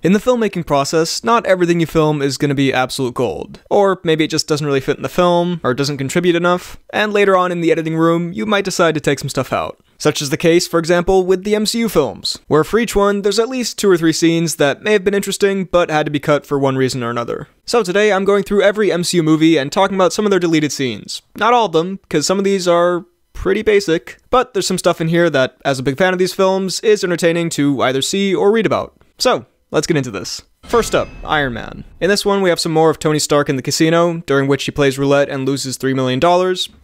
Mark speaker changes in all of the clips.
Speaker 1: In the filmmaking process, not everything you film is going to be absolute gold. Or maybe it just doesn't really fit in the film, or doesn't contribute enough, and later on in the editing room, you might decide to take some stuff out. Such is the case, for example, with the MCU films, where for each one, there's at least 2 or 3 scenes that may have been interesting, but had to be cut for one reason or another. So today, I'm going through every MCU movie and talking about some of their deleted scenes. Not all of them, because some of these are pretty basic, but there's some stuff in here that, as a big fan of these films, is entertaining to either see or read about. So, let's get into this. First up, Iron Man. In this one, we have some more of Tony Stark in the casino, during which he plays roulette and loses $3 million.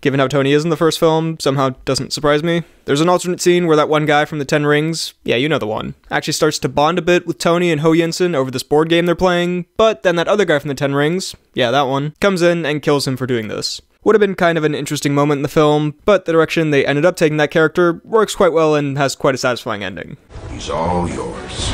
Speaker 1: Given how Tony is in the first film, somehow doesn't surprise me. There's an alternate scene where that one guy from the 10 Rings, yeah, you know the one, actually starts to bond a bit with Tony and Ho Yinsen over this board game they're playing, but then that other guy from the 10 Rings, yeah, that one, comes in and kills him for doing this. Would have been kind of an interesting moment in the film, but the direction they ended up taking that character works quite well and has quite a satisfying ending.
Speaker 2: He's all yours.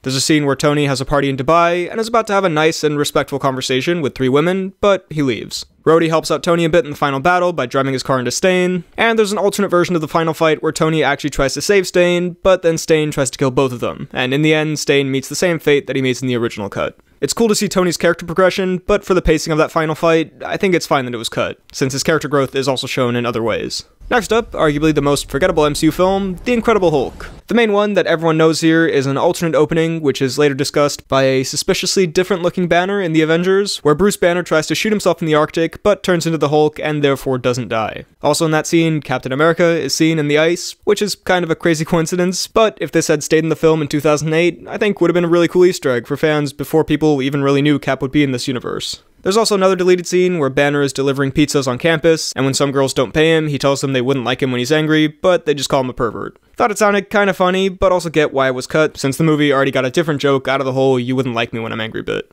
Speaker 1: There's a scene where Tony has a party in Dubai and is about to have a nice and respectful conversation with 3 women, but he leaves. Rhodey helps out Tony a bit in the final battle by driving his car into Stain, and there's an alternate version of the final fight where Tony actually tries to save Stain, but then Stain tries to kill both of them, and in the end, Stain meets the same fate that he meets in the original cut. It's cool to see Tony's character progression, but for the pacing of that final fight, I think it's fine that it was cut, since his character growth is also shown in other ways. Next up, arguably the most forgettable MCU film, The Incredible Hulk. The main one that everyone knows here is an alternate opening, which is later discussed by a suspiciously different looking Banner in the Avengers, where Bruce Banner tries to shoot himself in the Arctic, but turns into the Hulk and therefore doesn't die. Also in that scene, Captain America is seen in the ice, which is kind of a crazy coincidence, but if this had stayed in the film in 2008, I think would have been a really cool Easter egg for fans before people even really knew Cap would be in this universe. There's also another deleted scene where Banner is delivering pizzas on campus, and when some girls don't pay him, he tells them they wouldn't like him when he's angry, but they just call him a pervert. Thought it sounded kinda funny, but also get why it was cut, since the movie already got a different joke out of the whole "you wouldn't like me when I'm angry" bit.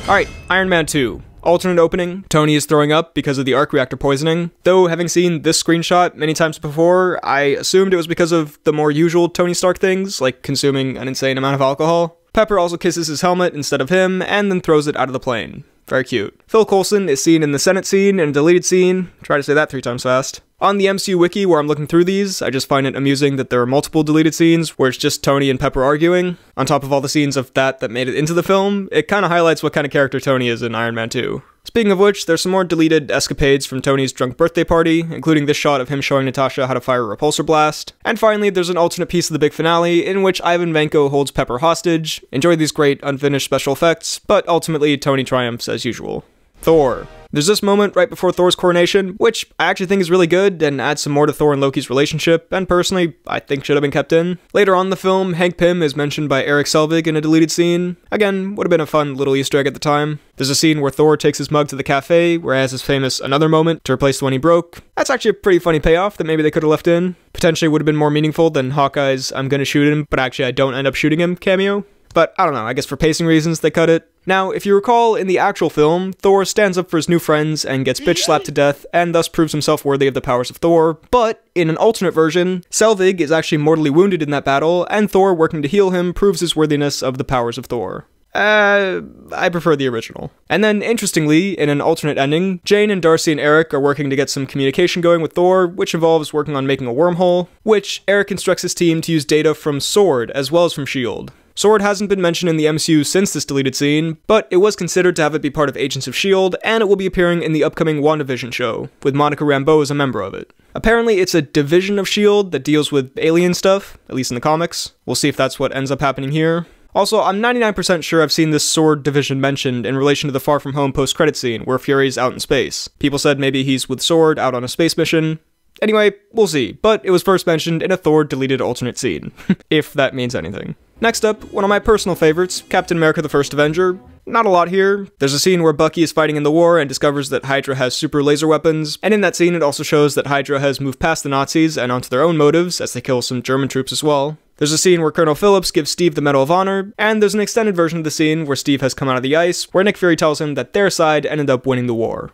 Speaker 1: Alright, Iron Man 2. Alternate opening, Tony is throwing up because of the arc reactor poisoning. Though, having seen this screenshot many times before, I assumed it was because of the more usual Tony Stark things, like consuming an insane amount of alcohol. Pepper also kisses his helmet instead of him, and then throws it out of the plane. Very cute. Phil Coulson is seen in the Senate scene in a deleted scene. Try to say that 3 times fast. On the MCU wiki where I'm looking through these, I just find it amusing that there are multiple deleted scenes where it's just Tony and Pepper arguing. On top of all the scenes of that made it into the film, it kinda highlights what kind of character Tony is in Iron Man 2. Speaking of which, there's some more deleted escapades from Tony's drunk birthday party, including this shot of him showing Natasha how to fire a repulsor blast. And finally, there's an alternate piece of the big finale in which Ivan Vanko holds Pepper hostage. Enjoy these great unfinished special effects, but ultimately Tony triumphs as usual. Thor. There's this moment right before Thor's coronation, which I actually think is really good and adds some more to Thor and Loki's relationship, and personally, I think should have been kept in. Later on in the film, Hank Pym is mentioned by Eric Selvig in a deleted scene. Again, would have been a fun little Easter egg at the time. There's a scene where Thor takes his mug to the cafe, where he has his famous "another moment" to replace the one he broke. That's actually a pretty funny payoff that maybe they could have left in. Potentially would have been more meaningful than Hawkeye's "I'm gonna shoot him, but actually I don't end up shooting him" cameo. But I don't know, I guess for pacing reasons they cut it. Now, if you recall, in the actual film, Thor stands up for his new friends and gets bitch-slapped to death, and thus proves himself worthy of the powers of Thor, but in an alternate version, Selvig is actually mortally wounded in that battle, and Thor, working to heal him, proves his worthiness of the powers of Thor. I prefer the original. And then, interestingly, in an alternate ending, Jane and Darcy and Eric are working to get some communication going with Thor, which involves working on making a wormhole, which Eric instructs his team to use data from S.W.O.R.D. as well as from S.H.I.E.L.D. S.W.O.R.D. hasn't been mentioned in the MCU since this deleted scene, but it was considered to have it be part of Agents of S.H.I.E.L.D., and it will be appearing in the upcoming WandaVision show, with Monica Rambeau as a member of it. Apparently, it's a division of S.H.I.E.L.D. that deals with alien stuff, at least in the comics. We'll see if that's what ends up happening here. Also, I'm 99% sure I've seen this S.W.O.R.D. division mentioned in relation to the Far From Home post-credit scene, where Fury's out in space. People said maybe he's with S.W.O.R.D. out on a space mission. Anyway, we'll see, but it was first mentioned in a Thor deleted alternate scene, if that means anything. Next up, one of my personal favorites, Captain America the First Avenger. Not a lot here. There's a scene where Bucky is fighting in the war and discovers that Hydra has super laser weapons, and in that scene it also shows that Hydra has moved past the Nazis and onto their own motives as they kill some German troops as well. There's a scene where Colonel Phillips gives Steve the Medal of Honor, and there's an extended version of the scene where Steve has come out of the ice, where Nick Fury tells him that their side ended up winning the war.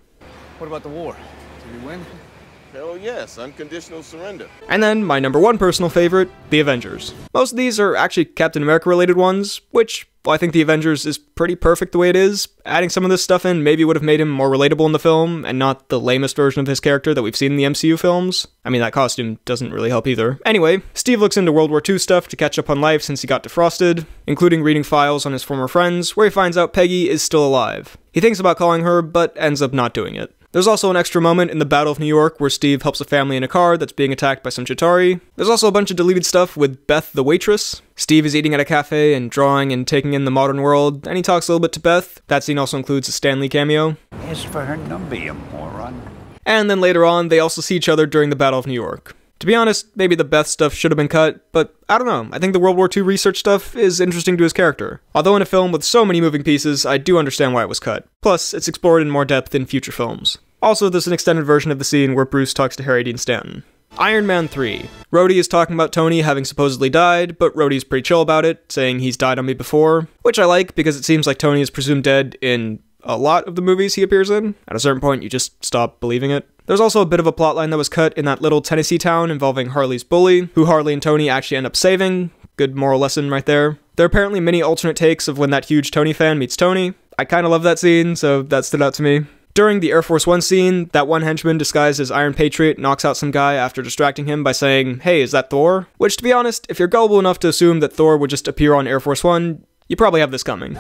Speaker 3: What about the war? Did we win? Hell yes, unconditional surrender.
Speaker 1: And then my number one personal favorite, the Avengers. Most of these are actually Captain America related ones, which, well, I think the Avengers is pretty perfect the way it is. Adding some of this stuff in maybe would have made him more relatable in the film, and not the lamest version of his character that we've seen in the MCU films. I mean, that costume doesn't really help either. Anyway, Steve looks into World War II stuff to catch up on life since he got defrosted, including reading files on his former friends, where he finds out Peggy is still alive. He thinks about calling her, but ends up not doing it. There's also an extra moment in the Battle of New York where Steve helps a family in a car that's being attacked by some Chitauri. There's also a bunch of deleted stuff with Beth the waitress. Steve is eating at a cafe and drawing and taking in the modern world, and he talks a little bit to Beth. That scene also includes a Stan Lee cameo.
Speaker 4: As for her number, you moron.
Speaker 1: And then later on, they also see each other during the Battle of New York. To be honest, maybe the Beth stuff should have been cut, but I don't know, I think the World War II research stuff is interesting to his character. Although in a film with so many moving pieces, I do understand why it was cut. Plus, it's explored in more depth in future films. Also, there's an extended version of the scene where Bruce talks to Harry Dean Stanton. Iron Man 3. Rhodey is talking about Tony having supposedly died, but Rhodey's pretty chill about it, saying he's died on me before, which I like because it seems like Tony is presumed dead in a lot of the movies he appears in. At a certain point, you just stop believing it. There's also a bit of a plotline that was cut in that little Tennessee town involving Harley's bully, who Harley and Tony actually end up saving. Good moral lesson right there. There are apparently many alternate takes of when that huge Tony fan meets Tony. I kinda love that scene, so that stood out to me. During the Air Force One scene, that one henchman disguised as Iron Patriot knocks out some guy after distracting him by saying, "Hey, is that Thor?" Which, to be honest, if you're gullible enough to assume that Thor would just appear on Air Force One, you probably have this coming.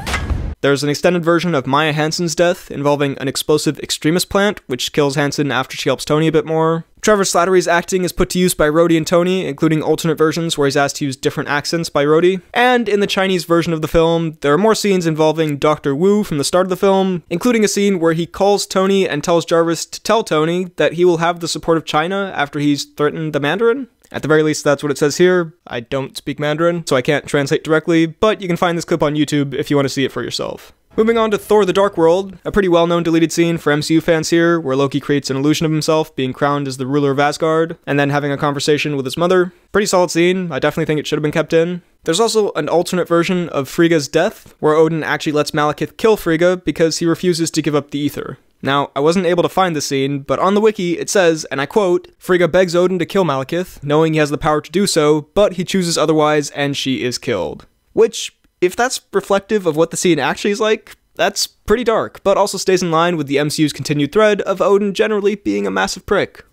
Speaker 1: There's an extended version of Maya Hansen's death involving an explosive extremist plant, which kills Hansen after she helps Tony a bit more. Trevor Slattery's acting is put to use by Rhodey and Tony, including alternate versions where he's asked to use different accents by Rhodey. And in the Chinese version of the film, there are more scenes involving Dr. Wu from the start of the film, including a scene where he calls Tony and tells Jarvis to tell Tony that he will have the support of China after he's threatened the Mandarin. At the very least, that's what it says here. I don't speak Mandarin, so I can't translate directly, but you can find this clip on YouTube if you want to see it for yourself. Moving on to Thor the Dark World, a pretty well-known deleted scene for MCU fans here, where Loki creates an illusion of himself being crowned as the ruler of Asgard, and then having a conversation with his mother. Pretty solid scene, I definitely think it should have been kept in. There's also an alternate version of Frigga's death, where Odin actually lets Malekith kill Frigga because he refuses to give up the ether. Now, I wasn't able to find the scene, but on the wiki it says, and I quote, "Frigga begs Odin to kill Malekith, knowing he has the power to do so, but he chooses otherwise and she is killed." Which, if that's reflective of what the scene actually is like, that's pretty dark, but also stays in line with the MCU's continued thread of Odin generally being a massive prick.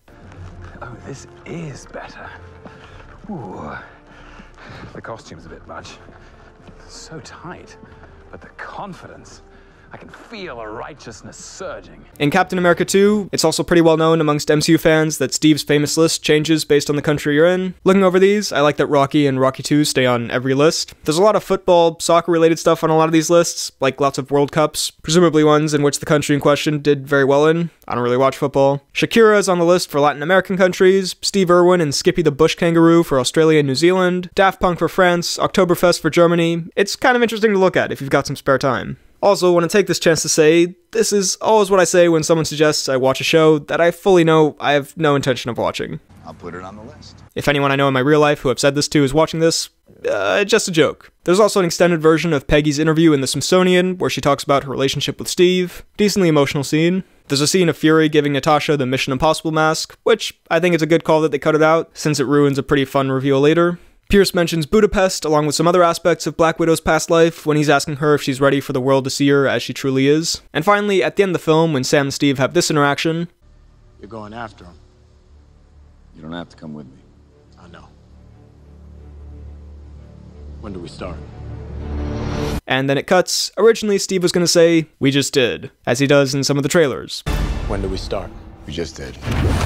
Speaker 4: Oh, this is better. Ooh. The costume's a bit much. So tight, but the confidence. I can feel a righteousness surging.
Speaker 1: In Captain America 2, it's also pretty well known amongst MCU fans that Steve's famous list changes based on the country you're in. Looking over these, I like that Rocky and Rocky 2 stay on every list. There's a lot of football, soccer-related stuff on a lot of these lists, like lots of World Cups, presumably ones in which the country in question did very well in. I don't really watch football. Shakira is on the list for Latin American countries, Steve Irwin and Skippy the Bush Kangaroo for Australia and New Zealand, Daft Punk for France, Oktoberfest for Germany. It's kind of interesting to look at if you've got some spare time. Also, want to take this chance to say, this is always what I say when someone suggests I watch a show that I fully know I have no intention of watching.
Speaker 5: I'll put it on the list.
Speaker 1: If anyone I know in my real life who I've said this to is watching this, just a joke. There's also an extended version of Peggy's interview in The Smithsonian, where she talks about her relationship with Steve. Decently emotional scene. There's a scene of Fury giving Natasha the Mission Impossible mask, which I think it's a good call that they cut it out, since it ruins a pretty fun reveal later. Pierce mentions Budapest, along with some other aspects of Black Widow's past life, when he's asking her if she's ready for the world to see her as she truly is. And finally, at the end of the film, when Sam and Steve have this interaction.
Speaker 6: You're going after him.
Speaker 5: You don't have to come with me.
Speaker 6: I know. When do we start?
Speaker 1: And then it cuts. Originally, Steve was going to say, "We just did," as he does in some of the trailers.
Speaker 6: When do we start?
Speaker 5: We just did.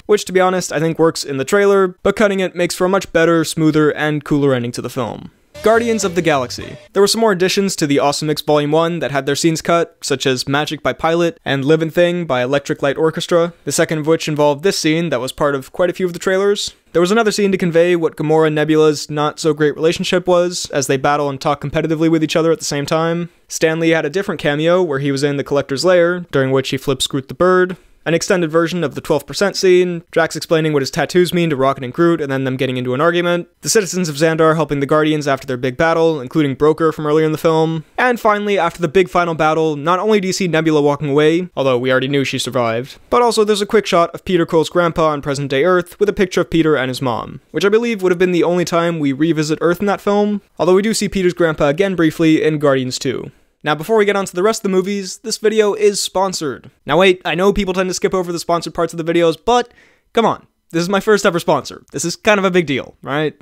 Speaker 1: Which, to be honest, I think works in the trailer, but cutting it makes for a much better, smoother, and cooler ending to the film. Guardians of the Galaxy. There were some more additions to the Awesome Mix Volume 1 that had their scenes cut, such as Magic by Pilot and Livin' Thing by Electric Light Orchestra, the second of which involved this scene that was part of quite a few of the trailers. There was another scene to convey what Gamora and Nebula's not-so-great relationship was, as they battle and talk competitively with each other at the same time. Stan Lee had a different cameo, where he was in The Collector's Lair, during which he flips Groot the Bird. an extended version of the 12% scene, Drax explaining what his tattoos mean to Rocket and Groot, and then them getting into an argument, the citizens of Xandar helping the Guardians after their big battle, including Broker from earlier in the film, and finally, after the big final battle, not only do you see Nebula walking away, although we already knew she survived, but also there's a quick shot of Peter Quill's grandpa on present-day Earth with a picture of Peter and his mom, which I believe would have been the only time we revisit Earth in that film, although we do see Peter's grandpa again briefly in Guardians 2. Now, before we get on to the rest of the movies, this video is sponsored. Now wait, I know people tend to skip over the sponsored parts of the videos, but come on. This is my first ever sponsor. This is kind of a big deal, right?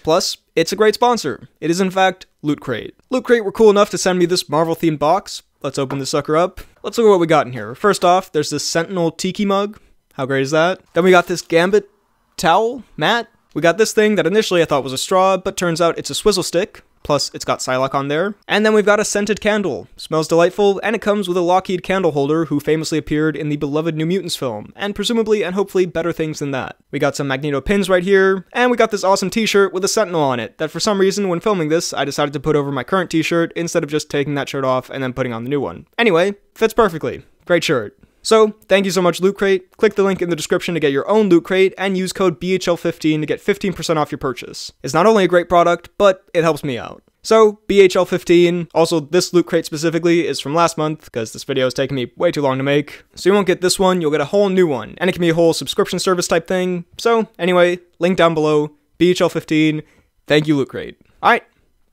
Speaker 1: Plus, it's a great sponsor. It is in fact Loot Crate. Loot Crate were cool enough to send me this Marvel-themed box. Let's open this sucker up. Let's look at what we got in here. First off, there's this Sentinel Tiki mug. How great is that? Then we got this Gambit towel mat. We got this thing that initially I thought was a straw, but turns out it's a swizzle stick. Plus, it's got Psylocke on there. And then we've got a scented candle. Smells delightful, and it comes with a Lockheed candle holder who famously appeared in the beloved New Mutants film, and presumably and hopefully better things than that. We got some Magneto pins right here, and we got this awesome t-shirt with a Sentinel on it, that for some reason when filming this, I decided to put over my current t-shirt instead of just taking that shirt off and then putting on the new one. Anyway, fits perfectly. Great shirt. So, thank you so much, Loot Crate. Click the link in the description to get your own Loot Crate, and use code BHL15 to get 15% off your purchase. It's not only a great product, but it helps me out. So, BHL15, also this Loot Crate specifically is from last month, because this video is taking me way too long to make. So you won't get this one, you'll get a whole new one, and it can be a whole subscription service type thing. So, anyway, link down below, BHL15, thank you Loot Crate. Alright,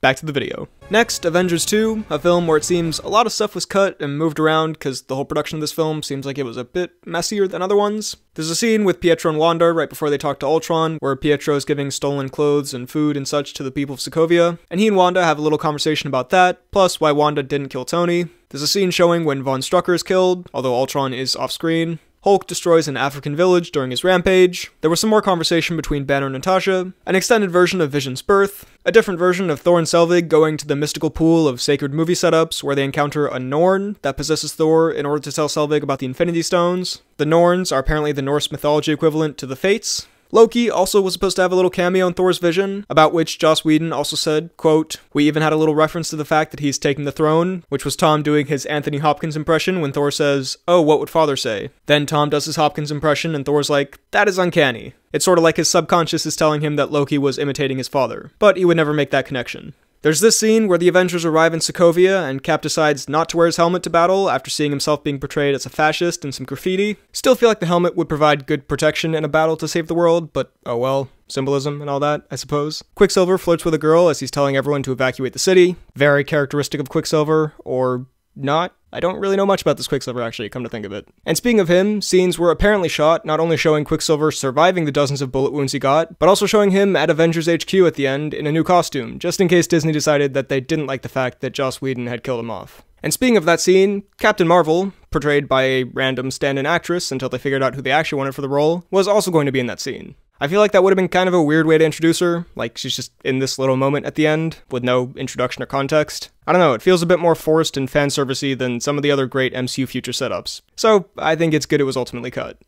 Speaker 1: back to the video. Next, Avengers 2, a film where it seems a lot of stuff was cut and moved around because the whole production of this film seems like it was a bit messier than other ones. There's a scene with Pietro and Wanda right before they talk to Ultron, where Pietro is giving stolen clothes and food and such to the people of Sokovia, and he and Wanda have a little conversation about that, plus why Wanda didn't kill Tony. There's a scene showing when Von Strucker is killed, although Ultron is off-screen. Hulk destroys an African village during his rampage. There was some more conversation between Banner and Natasha, an extended version of Vision's birth, a different version of Thor and Selvig going to the mystical pool of sacred movie setups where they encounter a Norn that possesses Thor in order to tell Selvig about the Infinity Stones. The Norns are apparently the Norse mythology equivalent to the Fates. Loki also was supposed to have a little cameo in Thor's vision, about which Joss Whedon also said, quote, "We even had a little reference to the fact that he's taking the throne," which was Tom doing his Anthony Hopkins impression when Thor says, "Oh, what would father say?" Then Tom does his Hopkins impression and Thor's like, "That is uncanny." It's sort of like his subconscious is telling him that Loki was imitating his father, but he would never make that connection. There's this scene where the Avengers arrive in Sokovia and Cap decides not to wear his helmet to battle after seeing himself being portrayed as a fascist in some graffiti. Still feel like the helmet would provide good protection in a battle to save the world, but oh well, symbolism and all that, I suppose. Quicksilver flirts with a girl as he's telling everyone to evacuate the city. Very characteristic of Quicksilver, or not. I don't really know much about this Quicksilver actually, come to think of it. And speaking of him, scenes were apparently shot not only showing Quicksilver surviving the dozens of bullet wounds he got, but also showing him at Avengers HQ at the end in a new costume, just in case Disney decided that they didn't like the fact that Joss Whedon had killed him off. And speaking of that scene, Captain Marvel, portrayed by a random stand-in actress until they figured out who they actually wanted for the role, was also going to be in that scene. I feel like that would have been kind of a weird way to introduce her, like she's just in this little moment at the end, with no introduction or context. I don't know, it feels a bit more forced and fanservice-y than some of the other great MCU future setups. So, I think it's good it was ultimately cut.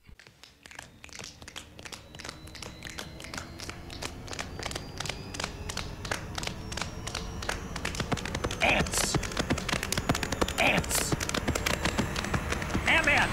Speaker 4: Ants! Ants! AntMan!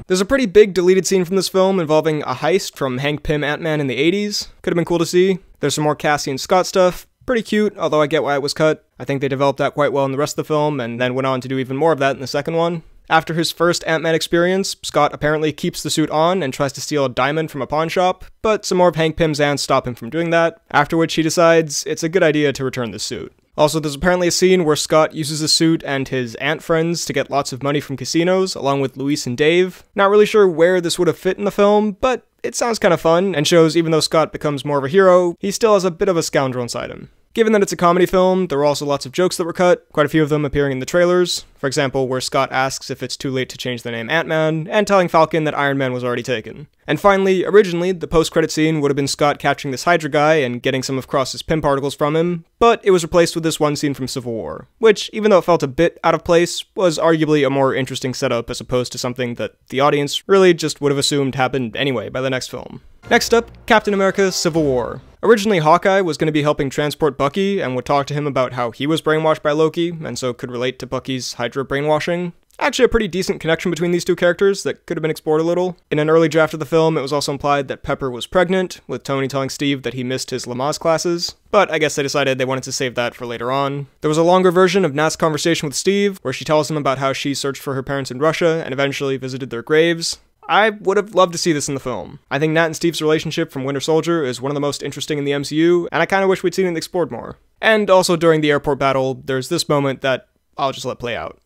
Speaker 1: There's a pretty big deleted scene from this film involving a heist from Hank Pym AntMan in the 80s. Could have been cool to see. There's some more Cassie and Scott stuff. Pretty cute, although I get why it was cut. I think they developed that quite well in the rest of the film, and then went on to do even more of that in the second one. After his first Ant-Man experience, Scott apparently keeps the suit on and tries to steal a diamond from a pawn shop, but some more of Hank Pym's ants stop him from doing that, after which he decides it's a good idea to return the suit. Also, there's apparently a scene where Scott uses the suit and his ant friends to get lots of money from casinos, along with Luis and Dave. Not really sure where this would have fit in the film, but it sounds kind of fun, and shows even though Scott becomes more of a hero, he still has a bit of a scoundrel inside him. Given that it's a comedy film, there were also lots of jokes that were cut, quite a few of them appearing in the trailers. For example, where Scott asks if it's too late to change the name Ant-Man, and telling Falcon that Iron Man was already taken. And finally, originally, the post-credit scene would have been Scott capturing this Hydra guy and getting some of Cross's Pym particles from him, but it was replaced with this one scene from Civil War, which, even though it felt a bit out of place, was arguably a more interesting setup as opposed to something that the audience really just would have assumed happened anyway by the next film. Next up, Captain America: Civil War. Originally, Hawkeye was going to be helping transport Bucky and would talk to him about how he was brainwashed by Loki, and so could relate to Bucky's Hydra brainwashing. Actually, a pretty decent connection between these two characters that could have been explored a little. In an early draft of the film, it was also implied that Pepper was pregnant, with Tony telling Steve that he missed his Lamaze classes, but I guess they decided they wanted to save that for later on. There was a longer version of Nat's conversation with Steve, where she tells him about how she searched for her parents in Russia and eventually visited their graves. I would have loved to see this in the film. I think Nat and Steve's relationship from Winter Soldier is one of the most interesting in the MCU, and I kinda wish we'd seen it explored more. And also during the airport battle, there's this moment that I'll just let play out.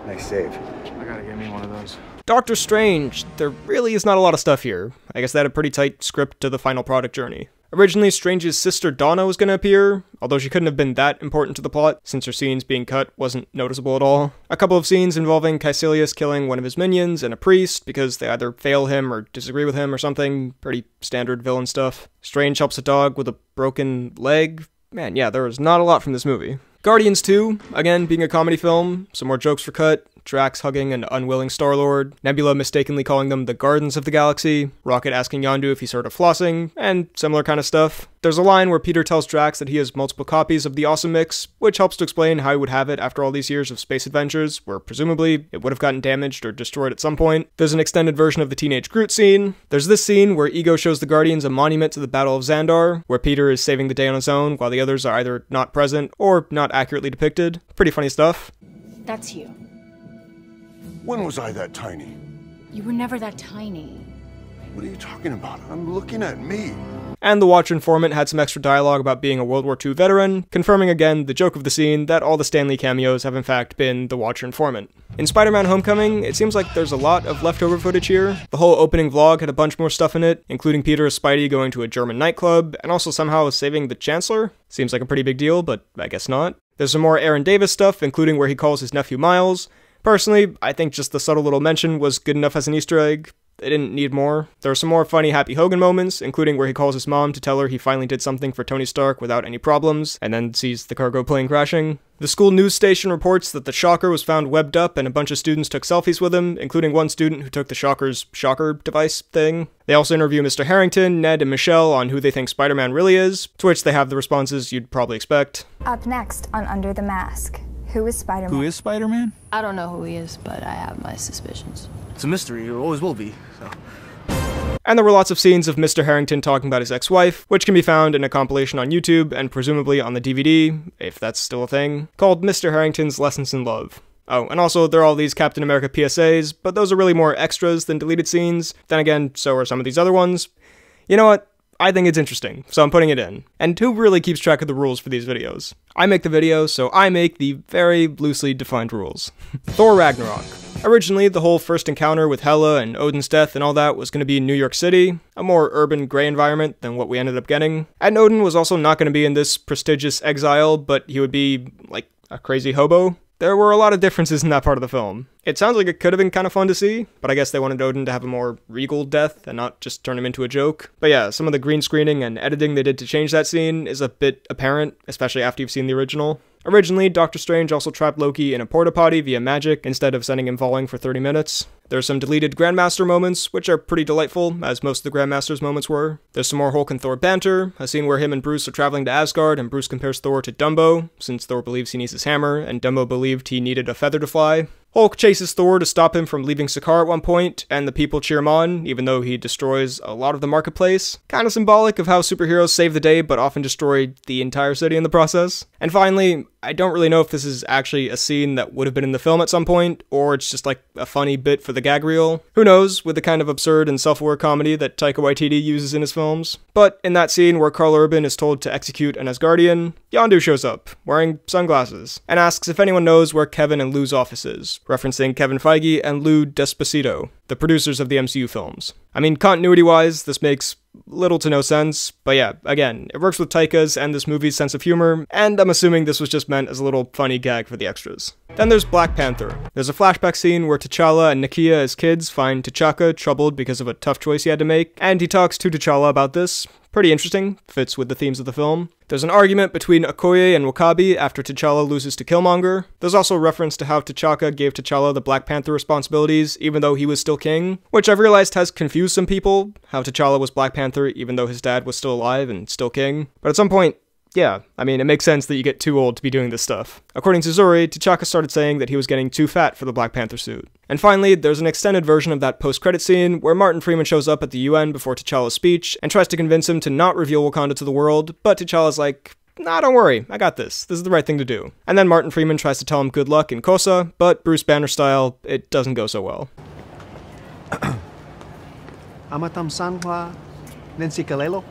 Speaker 5: Nice save.
Speaker 6: I gotta get me one of those.
Speaker 1: Doctor Strange. There really is not a lot of stuff here. I guess they had a pretty tight script to the final product journey. Originally, Strange's sister Donna was going to appear, although she couldn't have been that important to the plot, since her scenes being cut wasn't noticeable at all. A couple of scenes involving Caecilius killing one of his minions and a priest, because they either fail him or disagree with him or something. Pretty standard villain stuff. Strange helps a dog with a broken leg. Man, yeah, there was not a lot from this movie. Guardians 2, again, being a comedy film, some more jokes were cut. Drax hugging an unwilling Star-Lord, Nebula mistakenly calling them the Gardens of the Galaxy, Rocket asking Yondu if he's heard of flossing, and similar kind of stuff. There's a line where Peter tells Drax that he has multiple copies of the Awesome Mix, which helps to explain how he would have it after all these years of space adventures, where presumably it would have gotten damaged or destroyed at some point. There's an extended version of the Teenage Groot scene. There's this scene where Ego shows the Guardians a monument to the Battle of Xandar, where Peter is saving the day on his own while the others are either not present or not accurately depicted. Pretty funny stuff.
Speaker 7: That's you.
Speaker 3: When was I that tiny?
Speaker 7: You were never that tiny.
Speaker 3: What are you talking about? I'm looking at me.
Speaker 1: And the Watcher informant had some extra dialogue about being a World War II veteran, confirming again the joke of the scene that all the Stan Lee cameos have in fact been the Watcher informant. In SpiderMan Homecoming, it seems like there's a lot of leftover footage here. The whole opening vlog had a bunch more stuff in it, including Peter as Spidey going to a German nightclub, and also somehow saving the Chancellor. Seems like a pretty big deal, but I guess not. There's some more Aaron Davis stuff, including where he calls his nephew Miles. Personally, I think just the subtle little mention was good enough as an Easter egg. They didn't need more. There are some more funny Happy Hogan moments, including where he calls his mom to tell her he finally did something for Tony Stark without any problems, and then sees the cargo plane crashing. The school news station reports that the Shocker was found webbed up and a bunch of students took selfies with him, including one student who took the Shocker's Shocker device thing. They also interview Mr. Harrington, Ned, and Michelle on who they think Spider-Man really is, to which they have the responses you'd probably expect.
Speaker 8: Up next on Under the Mask. Who is Spider-Man?
Speaker 5: Who is Spider-Man?
Speaker 7: I don't know who he is, but I have my suspicions.
Speaker 9: It's a mystery, it always will be, so.
Speaker 1: And there were lots of scenes of Mr. Harrington talking about his ex-wife, which can be found in a compilation on YouTube and presumably on the DVD, if that's still a thing, called Mr. Harrington's Lessons in Love. Oh, and also there are all these Captain America PSAs, but those are really more extras than deleted scenes. Then again, so are some of these other ones. You know what? I think it's interesting, so I'm putting it in. And who really keeps track of the rules for these videos? I make the video, so I make the very loosely defined rules. Thor Ragnarok. Originally, the whole first encounter with Hela and Odin's death and all that was going to be in New York City, a more urban, grey environment than what we ended up getting. And Odin was also not going to be in this prestigious exile, but he would be, like, a crazy hobo. There were a lot of differences in that part of the film. It sounds like it could have been kind of fun to see, but I guess they wanted Odin to have a more regal death and not just turn him into a joke. But yeah, some of the green screening and editing they did to change that scene is a bit apparent, especially after you've seen the original. Originally, Doctor Strange also trapped Loki in a porta potty via magic instead of sending him falling for 30 minutes. There's some deleted Grandmaster moments, which are pretty delightful, as most of the Grandmaster's moments were. There's some more Hulk and Thor banter, a scene where him and Bruce are traveling to Asgard and Bruce compares Thor to Dumbo, since Thor believes he needs his hammer and Dumbo believed he needed a feather to fly. Hulk chases Thor to stop him from leaving Sakaar at one point, and the people cheer him on, even though he destroys a lot of the marketplace. Kinda symbolic of how superheroes save the day, but often destroy the entire city in the process. And finally, I don't really know if this is actually a scene that would have been in the film at some point, or it's just like a funny bit for the gag reel. Who knows, with the kind of absurd and self-aware comedy that Taika Waititi uses in his films. But in that scene where Karl Urban is told to execute an Asgardian, Yondu shows up, wearing sunglasses, and asks if anyone knows where Kevin and Lou's office is, referencing Kevin Feige and Lou Despacito, the producers of the MCU films. I mean, continuity-wise, this makes little to no sense, but yeah, again, it works with Taika's and this movie's sense of humor, and I'm assuming this was just meant as a little funny gag for the extras. Then there's Black Panther. There's a flashback scene where T'Challa and Nakia as kids find T'Chaka troubled because of a tough choice he had to make, and he talks to T'Challa about this. Pretty interesting, fits with the themes of the film. There's an argument between Okoye and W'Kabi after T'Challa loses to Killmonger. There's also a reference to how T'Chaka gave T'Challa the Black Panther responsibilities even though he was still king, which I've realized has confused some people, how T'Challa was Black Panther even though his dad was still alive and still king. But at some point, yeah, I mean, it makes sense that you get too old to be doing this stuff. According to Zuri, T'Chaka started saying that he was getting too fat for the Black Panther suit. And finally, there's an extended version of that post-credit scene where Martin Freeman shows up at the UN before T'Challa's speech and tries to convince him to not reveal Wakanda to the world, but T'Challa's like, nah, don't worry, I got this. This is the right thing to do. And then Martin Freeman tries to tell him good luck in Kosa, but Bruce Banner style, it doesn't go so well.
Speaker 9: Amatam Sanhua Nancy Kalelo.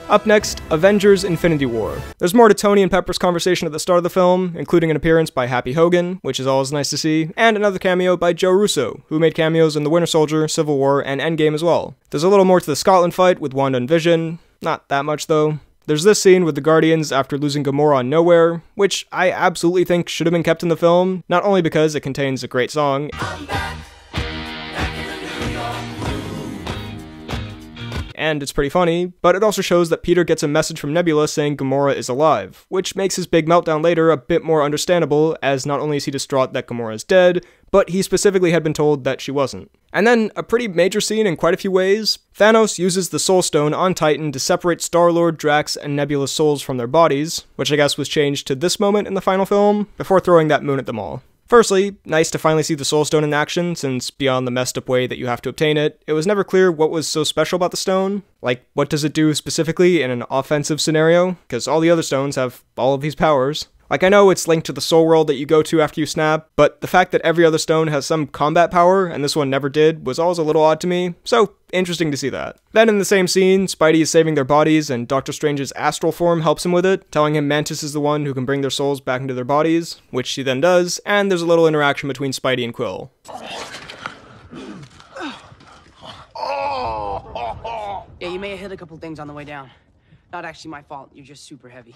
Speaker 1: Up next, Avengers Infinity War. There's more to Tony and Pepper's conversation at the start of the film, including an appearance by Happy Hogan, which is always nice to see, and another cameo by Joe Russo, who made cameos in The Winter Soldier, Civil War, and Endgame as well. There's a little more to the Scotland fight with Wanda and Vision, not that much though. There's this scene with the Guardians after losing Gamora on Nowhere, which I absolutely think should have been kept in the film, not only because it contains a great song, and it's pretty funny, but it also shows that Peter gets a message from Nebula saying Gamora is alive, which makes his big meltdown later a bit more understandable, as not only is he distraught that Gamora is dead, but he specifically had been told that she wasn't. And then, a pretty major scene in quite a few ways, Thanos uses the Soul Stone on Titan to separate Star-Lord, Drax, and Nebula's souls from their bodies, which I guess was changed to this moment in the final film, before throwing that moon at them all. Firstly, nice to finally see the Soul Stone in action, since beyond the messed up way that you have to obtain it, it was never clear what was so special about the stone. Like, what does it do specifically in an offensive scenario? Because all the other stones have all of these powers. Like, I know it's linked to the soul world that you go to after you snap, but the fact that every other stone has some combat power, and this one never did, was always a little odd to me, so interesting to see that. Then in the same scene, Spidey is saving their bodies, and Doctor Strange's astral form helps him with it, telling him Mantis is the one who can bring their souls back into their bodies, which she then does, and there's a little interaction between Spidey and Quill.
Speaker 10: Yeah, you may have hit a couple things on the way down. Not actually my fault, you're just super heavy.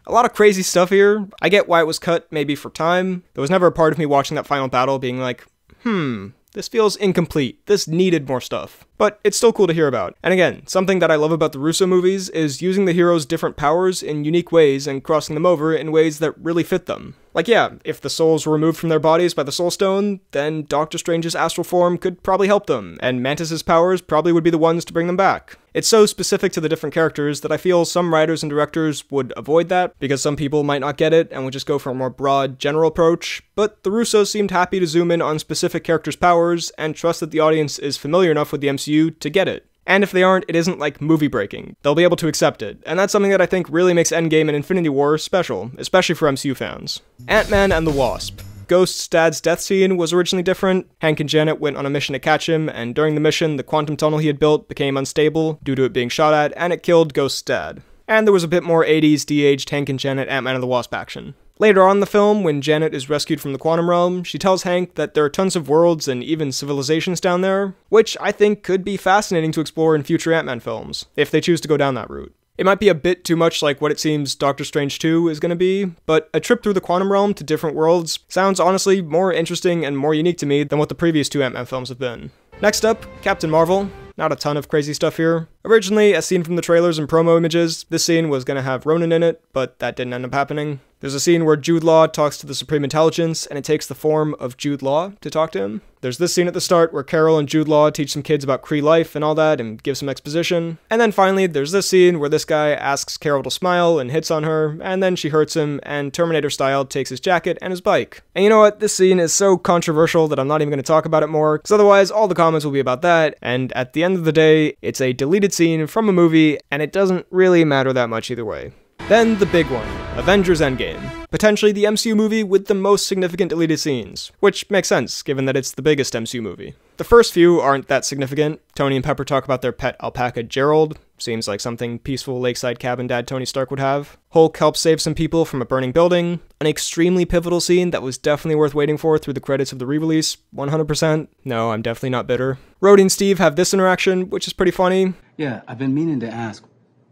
Speaker 1: A lot of crazy stuff here. I get why it was cut, maybe for time. There was never a part of me watching that final battle being like, this feels incomplete. This needed more stuff. But it's still cool to hear about. And again, something that I love about the Russo movies is using the heroes' different powers in unique ways and crossing them over in ways that really fit them. Like, yeah, if the souls were removed from their bodies by the Soul Stone, then Doctor Strange's astral form could probably help them, and Mantis's powers probably would be the ones to bring them back. It's so specific to the different characters that I feel some writers and directors would avoid that, because some people might not get it and would just go for a more broad, general approach, but the Russos seemed happy to zoom in on specific characters' powers, and trust that the audience is familiar enough with the MCU to get it. And if they aren't, it isn't like movie breaking. They'll be able to accept it, and that's something that I think really makes Endgame and Infinity War special, especially for MCU fans. Ant-Man and the Wasp. Ghost's dad's death scene was originally different. Hank and Janet went on a mission to catch him, and during the mission, the quantum tunnel he had built became unstable due to it being shot at, and it killed Ghost's dad. And there was a bit more 80s de-aged Hank and Janet Ant-Man and the Wasp action. Later on in the film, when Janet is rescued from the quantum realm, she tells Hank that there are tons of worlds and even civilizations down there, which I think could be fascinating to explore in future Ant-Man films, if they choose to go down that route. It might be a bit too much like what it seems Doctor Strange 2 is going to be, but a trip through the quantum realm to different worlds sounds honestly more interesting and more unique to me than what the previous two Ant-Man films have been. Next up, Captain Marvel. Not a ton of crazy stuff here. Originally, as seen from the trailers and promo images, this scene was going to have Ronan in it, but that didn't end up happening. There's a scene where Jude Law talks to the Supreme Intelligence, and it takes the form of Jude Law to talk to him. There's this scene at the start where Carol and Jude Law teach some kids about Kree life and all that, and give some exposition. And then finally, there's this scene where this guy asks Carol to smile and hits on her, and then she hurts him, and Terminator style takes his jacket and his bike. And you know what? This scene is so controversial that I'm not even going to talk about it more, because otherwise all the comments will be about that, and at the end of the day, it's a deleted scene from a movie, and it doesn't really matter that much either way. Then the big one, Avengers Endgame. Potentially the MCU movie with the most significant deleted scenes, which makes sense given that it's the biggest MCU movie. The first few aren't that significant. Tony and Pepper talk about their pet alpaca Gerald, seems like something peaceful lakeside cabin dad Tony Stark would have. Hulk helps save some people from a burning building, an extremely pivotal scene that was definitely worth waiting for through the credits of the re-release, 100%. No, I'm definitely not bitter. Rhodey and Steve have this interaction, which is pretty funny.
Speaker 11: Yeah, I've been meaning to ask,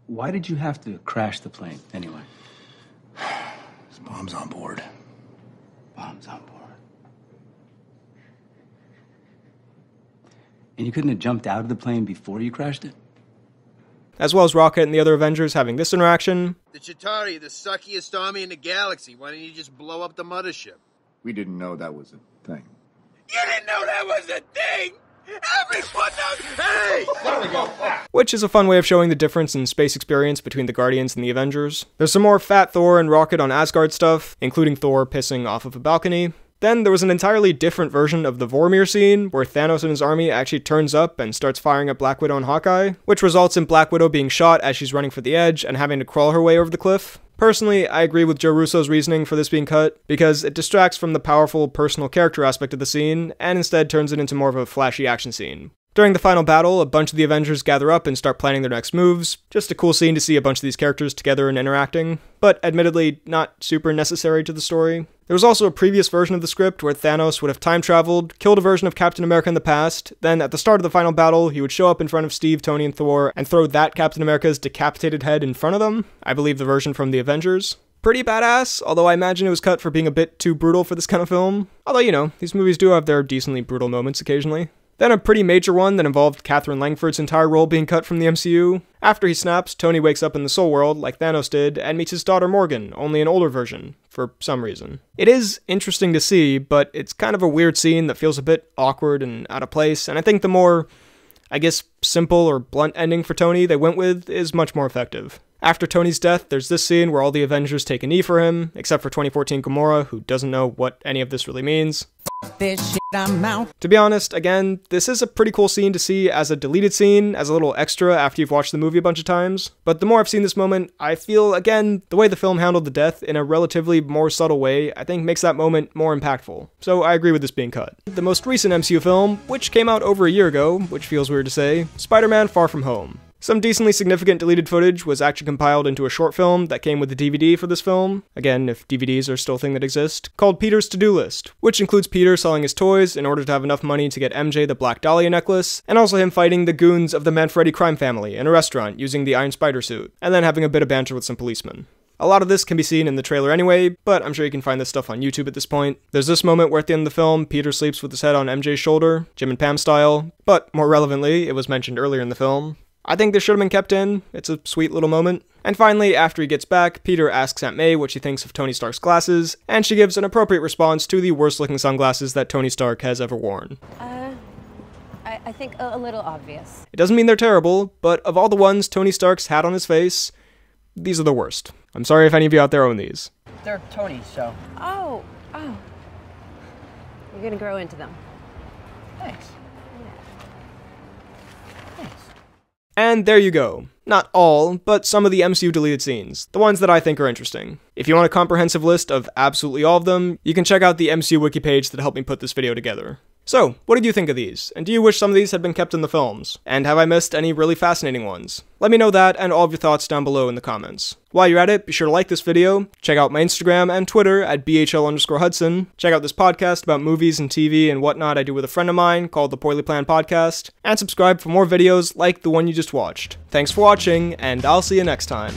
Speaker 11: why did you have to crash the plane, anyway?
Speaker 5: There's bombs on board.
Speaker 11: Bombs on board. And you couldn't have jumped out of the plane before you crashed it?
Speaker 1: as well as Rocket and the other Avengers having this interaction.
Speaker 12: The Chitauri, the suckiest army in the galaxy. Why don't you just blow up the mothership?
Speaker 2: We didn't know that was a thing.
Speaker 12: You didn't know that was a thing! Everyone knows! Hey! There we go.
Speaker 1: Which is a fun way of showing the difference in space experience between the Guardians and the Avengers. There's some more fat Thor and Rocket on Asgard stuff, including Thor pissing off of a balcony. Then there was an entirely different version of the Vormir scene, where Thanos and his army actually turns up and starts firing at Black Widow and Hawkeye, which results in Black Widow being shot as she's running for the edge and having to crawl her way over the cliff. Personally, I agree with Joe Russo's reasoning for this being cut, because it distracts from the powerful personal character aspect of the scene, and instead turns it into more of a flashy action scene. During the final battle, a bunch of the Avengers gather up and start planning their next moves. Just a cool scene to see a bunch of these characters together and interacting, but admittedly not super necessary to the story. There was also a previous version of the script where Thanos would have time traveled, killed a version of Captain America in the past, then at the start of the final battle, he would show up in front of Steve, Tony, and Thor and throw that Captain America's decapitated head in front of them. I believe the version from the Avengers. Pretty badass, although I imagine it was cut for being a bit too brutal for this kind of film. Although, you know, these movies do have their decently brutal moments occasionally. Then a pretty major one that involved Catherine Langford's entire role being cut from the MCU. After he snaps, Tony wakes up in the Soul World, like Thanos did, and meets his daughter Morgan, only an older version, for some reason. It is interesting to see, but it's kind of a weird scene that feels a bit awkward and out of place, and I think the more, I guess, simple or blunt ending for Tony they went with is much more effective. After Tony's death, there's this scene where all the Avengers take a knee for him, except for 2014 Gamora, who doesn't know what any of this really means.
Speaker 13: This shit, I'm out.
Speaker 1: To be honest, again, this is a pretty cool scene to see as a deleted scene, as a little extra after you've watched the movie a bunch of times. But the more I've seen this moment, I feel, again, the way the film handled the death in a relatively more subtle way, I think makes that moment more impactful. So I agree with this being cut. The most recent MCU film, which came out over a year ago, which feels weird to say, Spider-Man Far From Home. Some decently significant deleted footage was actually compiled into a short film that came with the DVD for this film, again, if DVDs are still a thing that exist, called Peter's To-Do List, which includes Peter selling his toys in order to have enough money to get MJ the Black Dahlia necklace, and also him fighting the goons of the Manfredi crime family in a restaurant using the Iron Spider suit, and then having a bit of banter with some policemen. A lot of this can be seen in the trailer anyway, but I'm sure you can find this stuff on YouTube at this point. There's this moment where at the end of the film, Peter sleeps with his head on MJ's shoulder, Jim and Pam style, but more relevantly, it was mentioned earlier in the film. I think this should have been kept in, it's a sweet little moment. And finally, after he gets back, Peter asks Aunt May what she thinks of Tony Stark's glasses, and she gives an appropriate response to the worst looking sunglasses that Tony Stark has ever worn.
Speaker 14: I think a little obvious.
Speaker 1: It doesn't mean they're terrible, but of all the ones Tony Stark's had on his face, these are the worst. I'm sorry if any of you out there own these.
Speaker 10: They're Tony's, so.
Speaker 14: Oh. You're gonna grow into them.
Speaker 10: Thanks.
Speaker 1: And there you go. Not all, but some of the MCU deleted scenes, the ones that I think are interesting. If you want a comprehensive list of absolutely all of them, you can check out the MCU wiki page that helped me put this video together. So, what did you think of these? And do you wish some of these had been kept in the films? And have I missed any really fascinating ones? Let me know that and all of your thoughts down below in the comments. While you're at it, be sure to like this video, check out my Instagram and Twitter at BHL_Hudson, check out this podcast about movies and TV and whatnot I do with a friend of mine called the Poorly Planned Podcast, and subscribe for more videos like the one you just watched. Thanks for watching, and I'll see you next time.